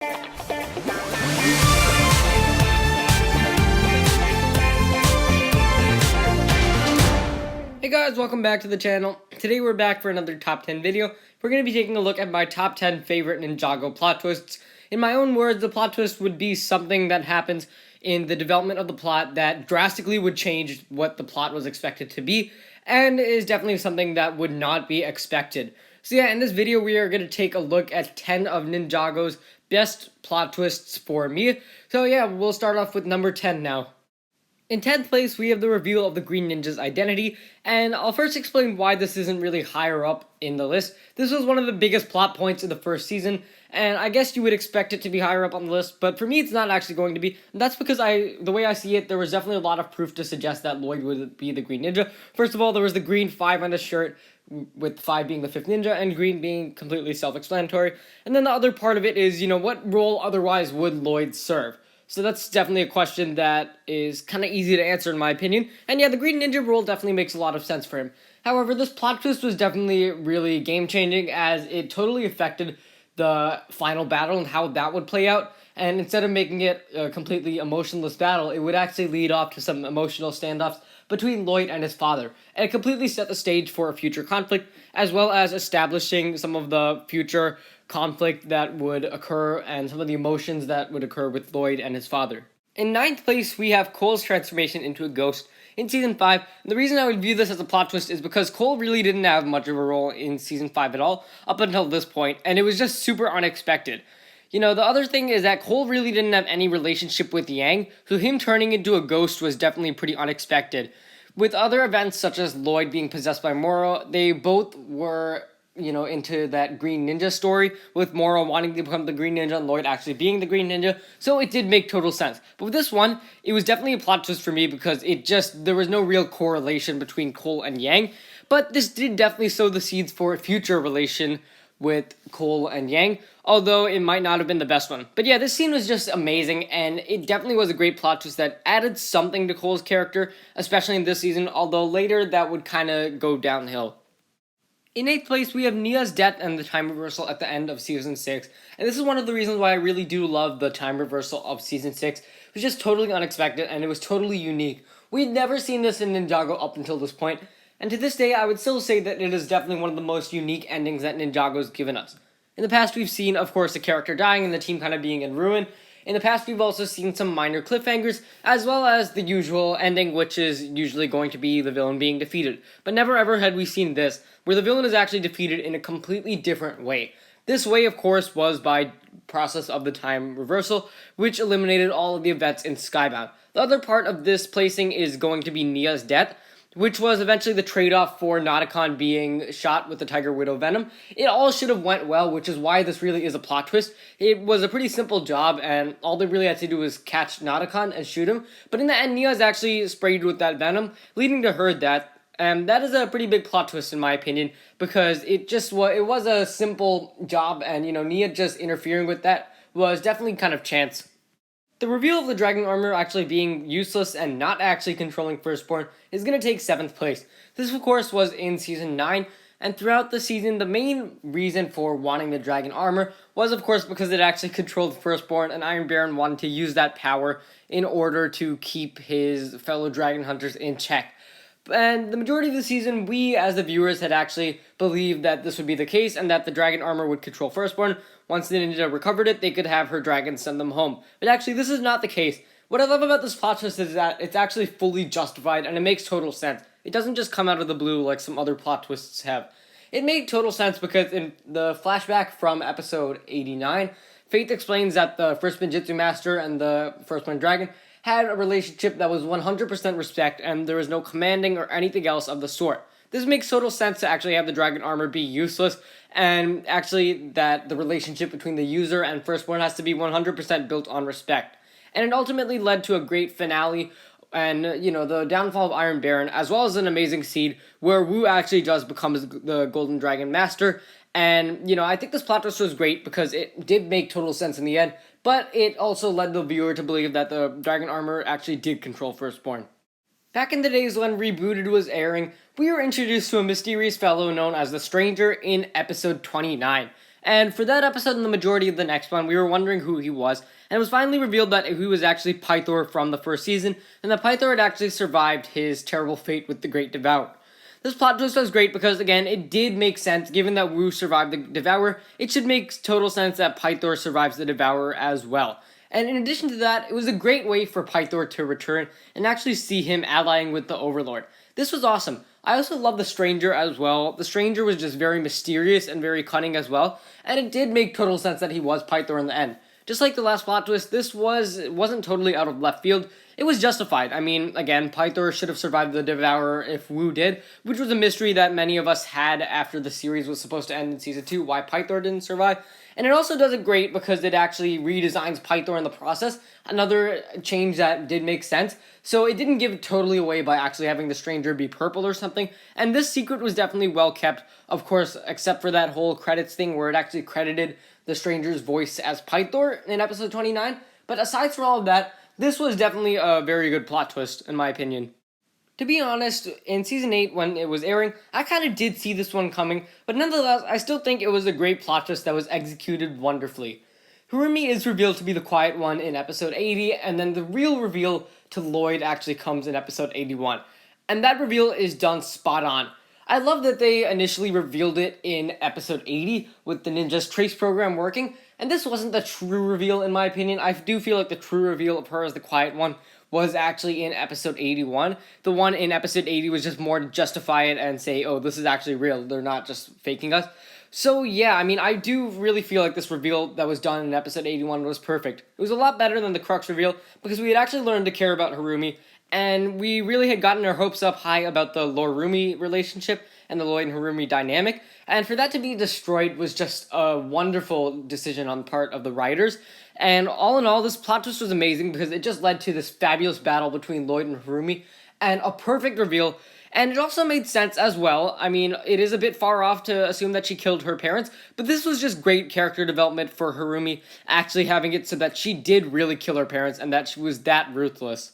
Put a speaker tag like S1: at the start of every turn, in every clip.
S1: Hey guys, welcome back to the channel. Today we're back for another top 10 video. We're going to be taking a look at my top 10 favorite Ninjago plot twists. In my own words, the plot twist would be something that happens in the development of the plot that drastically would change what the plot was expected to be, and is definitely something that would not be expected. So yeah, in this video we are going to take a look at 10 of Ninjago's best plot twists for me. So yeah, we'll start off with number 10 now. In 10th place, we have the reveal of the Green Ninja's identity, and I'll first explain why this isn't really higher up in the list. This was one of the biggest plot points of the first season, and I guess you would expect it to be higher up on the list, but for me it's not actually going to be. That's because the way I see it, there was definitely a lot of proof to suggest that Lloyd would be the Green Ninja. First of all, there was the green 5 on his shirt, with 5 being the 5th ninja, and green being completely self-explanatory. And then the other part of it is, what role otherwise would Lloyd serve? So that's definitely a question that is kind of easy to answer in my opinion. And yeah, the Green Ninja role definitely makes a lot of sense for him. However, this plot twist was definitely really game-changing as it totally affected the final battle and how that would play out. And instead of making it a completely emotionless battle, it would actually lead off to some emotional standoffs between Lloyd and his father. And it completely set the stage for a future conflict, as well as establishing some of the future conflict that would occur and some of the emotions that would occur with Lloyd and his father. In 9th place, we have Cole's transformation into a ghost in Season 5. And the reason I would view this as a plot twist is because Cole really didn't have much of a role in Season 5 at all, up until this point, and it was just super unexpected. The other thing is that Cole really didn't have any relationship with Yang, so him turning into a ghost was definitely pretty unexpected. With other events such as Lloyd being possessed by Moro, they both were into that Green Ninja story, with Moro wanting to become the Green Ninja and Lloyd actually being the Green Ninja, so it did make total sense. But with this one, it was definitely a plot twist for me because there was no real correlation between Cole and Yang, but this did definitely sow the seeds for a future relation with Cole and Yang, although it might not have been the best one. But yeah, this scene was just amazing, and it definitely was a great plot twist that added something to Cole's character, especially in this season, although later that would kind of go downhill. In 8th place, we have Nia's death and the time reversal at the end of Season 6. And this is one of the reasons why I really do love the time reversal of Season 6. It was just totally unexpected, and it was totally unique. We'd never seen this in Ninjago up until this point, and to this day, I would still say that it is definitely one of the most unique endings that Ninjago's given us. In the past, we've seen, of course, a character dying and the team kind of being in ruin. In the past, we've also seen some minor cliffhangers, as well as the usual ending, which is usually going to be the villain being defeated. But never ever had we seen this, where the villain is actually defeated in a completely different way. This way, of course, was by process of the time reversal, which eliminated all of the events in Skybound. The other part of this placing is going to be Nia's death, which was eventually the trade-off for Nauticon being shot with the Tiger Widow Venom. It all should have went well, which is why this really is a plot twist. It was a pretty simple job, and all they really had to do was catch Nauticon and shoot him. But in the end, Nia is actually sprayed with that venom, leading to her death. And that is a pretty big plot twist in my opinion, because it was a simple job, and Nia just interfering with that was definitely kind of chance. The reveal of the dragon armor actually being useless and not actually controlling Firstbourne is going to take 7th place. This, of course, was in Season 9, and throughout the season, the main reason for wanting the dragon armor was, of course, because it actually controlled Firstbourne, and Iron Baron wanted to use that power in order to keep his fellow dragon hunters in check. And the majority of the season, we as the viewers had actually believed that this would be the case and that the dragon armor would control Firstbourne. Once the ninja recovered it, they could have her dragon send them home. But actually, this is not the case. What I love about this plot twist is that it's actually fully justified and it makes total sense. It doesn't just come out of the blue like some other plot twists have. It made total sense because in the flashback from episode 89, Faith explains that the first Ninjutsu Master and the Firstborn Dragon had a relationship that was 100% respect, and there was no commanding or anything else of the sort. This makes total sense to actually have the dragon armor be useless, and actually that the relationship between the user and Firstborn has to be 100% built on respect. And it ultimately led to a great finale, and, the downfall of Iron Baron, as well as an amazing seed, where Wu actually does become the Golden Dragon Master. And, I think this plot twist was great because it did make total sense in the end, but it also led the viewer to believe that the dragon armor actually did control Firstborn. Back in the days when Rebooted was airing, we were introduced to a mysterious fellow known as the Stranger in episode 29. And for that episode and the majority of the next one, we were wondering who he was, and it was finally revealed that he was actually Pythor from the first season, and that Pythor had actually survived his terrible fate with the Great Devourer. This plot twist was great because, again, it did make sense. Given that Wu survived the Devourer, it should make total sense that Pythor survives the Devourer as well. And in addition to that, it was a great way for Pythor to return and actually see him allying with the Overlord. This was awesome. I also love the Stranger as well. The Stranger was just very mysterious and very cunning as well, and it did make total sense that he was Pythor in the end. Just like the last plot twist, this wasn't totally out of left field. It was justified. I mean, again, Pythor should have survived the Devourer if Wu did, which was a mystery that many of us had after the series was supposed to end in Season 2, why Pythor didn't survive. And it also does it great because it actually redesigns Pythor in the process, another change that did make sense. So it didn't give it totally away by actually having the Stranger be purple or something. And this secret was definitely well kept, of course, except for that whole credits thing where it actually credited the Stranger's voice as Pythor in episode 29. But aside from all of that, this was definitely a very good plot twist, in my opinion. To be honest, in Season 8, when it was airing, I kind of did see this one coming, but nonetheless, I still think it was a great plot twist that was executed wonderfully. Harumi is revealed to be the Quiet One in episode 80, and then the real reveal to Lloyd actually comes in episode 81. And that reveal is done spot on. I love that they initially revealed it in episode 80 with the Ninja's trace program working, and this wasn't the true reveal in my opinion. I do feel like the true reveal of her as the Quiet One was actually in episode 81. The one in episode 80 was just more to justify it and say, oh, this is actually real. They're not just faking us. So yeah, I mean, I do really feel like this reveal that was done in episode 81 was perfect. It was a lot better than the Crux reveal because we had actually learned to care about Harumi, and we really had gotten our hopes up high about the Lore-Rumi relationship and the Lloyd and Harumi dynamic, and for that to be destroyed was just a wonderful decision on the part of the writers. And all in all, this plot twist was amazing because it just led to this fabulous battle between Lloyd and Harumi, and a perfect reveal. And it also made sense as well. I mean, it is a bit far off to assume that she killed her parents, but this was just great character development for Harumi, actually having it so that she did really kill her parents and that she was that ruthless.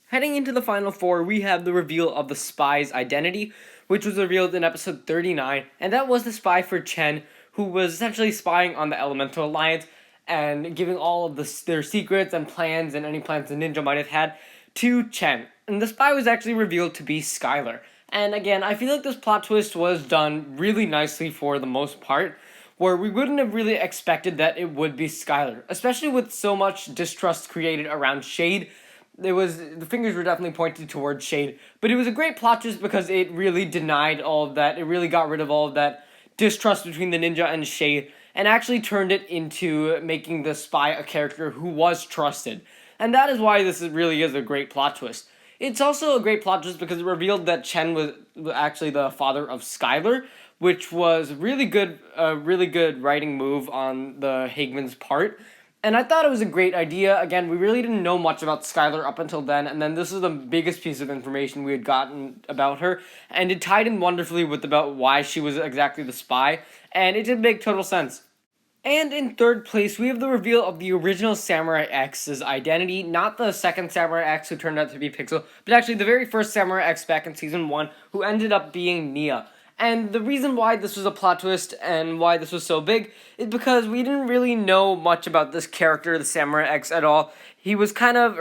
S1: Heading into the final four, we have the reveal of the spy's identity, which was revealed in episode 39, and that was the spy for Chen, who was essentially spying on the Elemental Alliance and giving all of their secrets and plans and any plans the ninja might have had to Chen. And the spy was actually revealed to be Skylar. And again, I feel like this plot twist was done really nicely for the most part, where we wouldn't have really expected that it would be Skylar, especially with so much distrust created around Shade. The fingers were definitely pointed towards Shade, but it was a great plot twist because it really denied all of that. It really got rid of all of that distrust between the ninja and Shade, and actually turned it into making the spy a character who was trusted. And that is why this really is a great plot twist. It's also a great plot twist because it revealed that Chen was actually the father of Skylar, which was really good, a really good writing move on the Hageman's part. And I thought it was a great idea. Again, we really didn't know much about Skylar up until then, and then this is the biggest piece of information we had gotten about her, and it tied in wonderfully with about why she was exactly the spy, and it did make total sense. And in third place, we have the reveal of the original Samurai X's identity, not the second Samurai X who turned out to be Pixel, but actually the very first Samurai X back in Season 1, who ended up being Nia. And the reason why this was a plot twist and why this was so big is because we didn't really know much about this character, the Samurai X, at all. It was kind of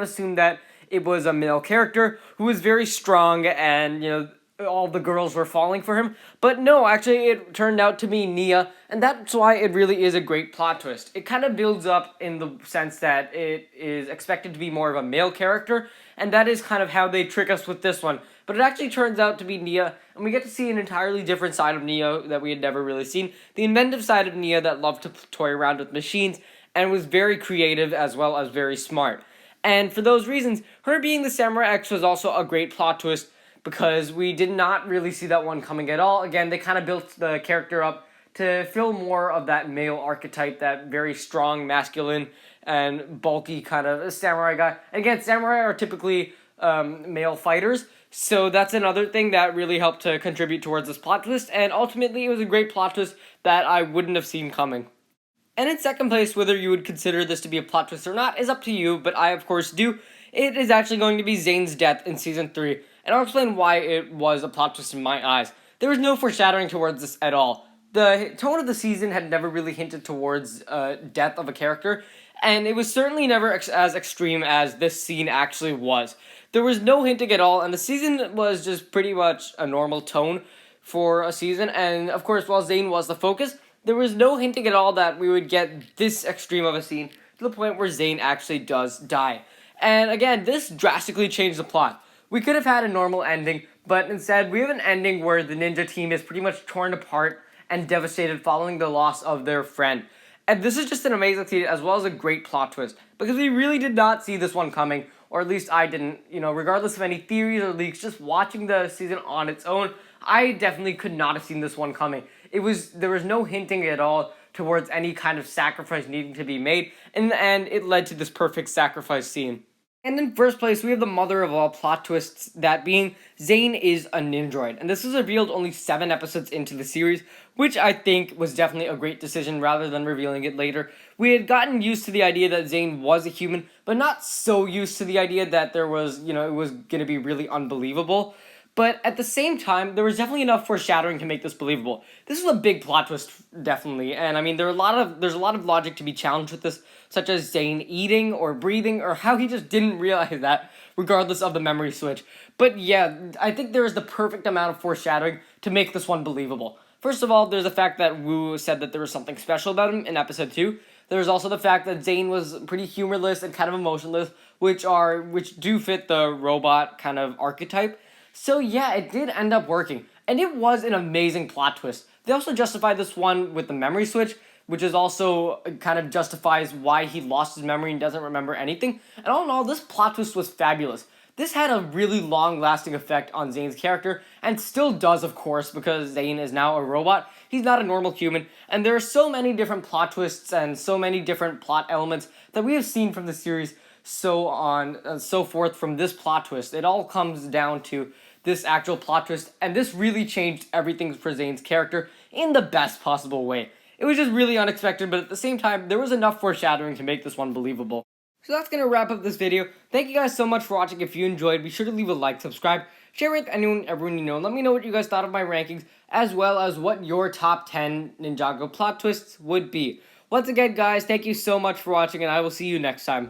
S1: assumed that it was a male character who was very strong and, all the girls were falling for him. But no, actually, it turned out to be Nia, and that's why it really is a great plot twist. It kind of builds up in the sense that it is expected to be more of a male character, and that is kind of how they trick us with this one. But it actually turns out to be Nia, and we get to see an entirely different side of Nia that we had never really seen. The inventive side of Nia that loved to toy around with machines, and was very creative as well as very smart. And for those reasons, her being the Samurai X was also a great plot twist, because we did not really see that one coming at all. Again, they kind of built the character up to fill more of that male archetype, that very strong, masculine, and bulky kind of samurai guy. And again, samurai are typically male fighters, so that's another thing that really helped to contribute towards this plot twist, and ultimately it was a great plot twist that I wouldn't have seen coming. And in second place, whether you would consider this to be a plot twist or not is up to you, but I of course do. It is actually going to be Zane's death in Season 3. And I'll explain why it was a plot twist in my eyes. There was no foreshadowing towards this at all. the tone of the season had never really hinted towards death of a character, and it was certainly never as extreme as this scene actually was. There was no hinting at all, and the season was just pretty much a normal tone for a season, and of course, while Zane was the focus, there was no hinting at all that we would get this extreme of a scene, to the point where Zane actually does die. And again, this drastically changed the plot. We could have had a normal ending, but instead we have an ending where the ninja team is pretty much torn apart and devastated following the loss of their friend. And this is just an amazing scene as well as a great plot twist, because we really did not see this one coming, or at least I didn't. You know, regardless of any theories or leaks, just watching the season on its own, I definitely could not have seen this one coming. There was no hinting at all towards any kind of sacrifice needing to be made. In the end, it led to this perfect sacrifice scene. And in first place, we have the mother of all plot twists, that being Zane is a Nindroid. And this was revealed only 7 episodes into the series, which I think was definitely a great decision rather than revealing it later. We had gotten used to the idea that Zane was a human, but not so used to the idea that there was, it was going to be really unbelievable. But at the same time, there was definitely enough foreshadowing to make this believable. This was a big plot twist, definitely, and I mean there's a lot of logic to be challenged with this, such as Zane eating or breathing, or how he just didn't realize that, regardless of the memory switch. But yeah, I think there is the perfect amount of foreshadowing to make this one believable. First of all, there's the fact that Wu said that there was something special about him in episode 2. There's also the fact that Zane was pretty humorless and kind of emotionless, which do fit the robot kind of archetype. So yeah, it did end up working, and it was an amazing plot twist. They also justified this one with the memory switch, which is also kind of justifies why he lost his memory and doesn't remember anything. And all in all, this plot twist was fabulous. This had a really long-lasting effect on Zane's character, and still does, of course, because Zane is now a robot. He's not a normal human, and there are so many different plot twists and so many different plot elements that we have seen from the series, so on and so forth from this plot twist. It all comes down to this actual plot twist, and this really changed everything for Zane's character in the best possible way. It was just really unexpected, but at the same time, there was enough foreshadowing to make this one believable. So that's going to wrap up this video. Thank you guys so much for watching. If you enjoyed, be sure to leave a like, subscribe, share with everyone you know, and let me know what you guys thought of my rankings, as well as what your top 10 Ninjago plot twists would be. Once again, guys, thank you so much for watching, and I will see you next time.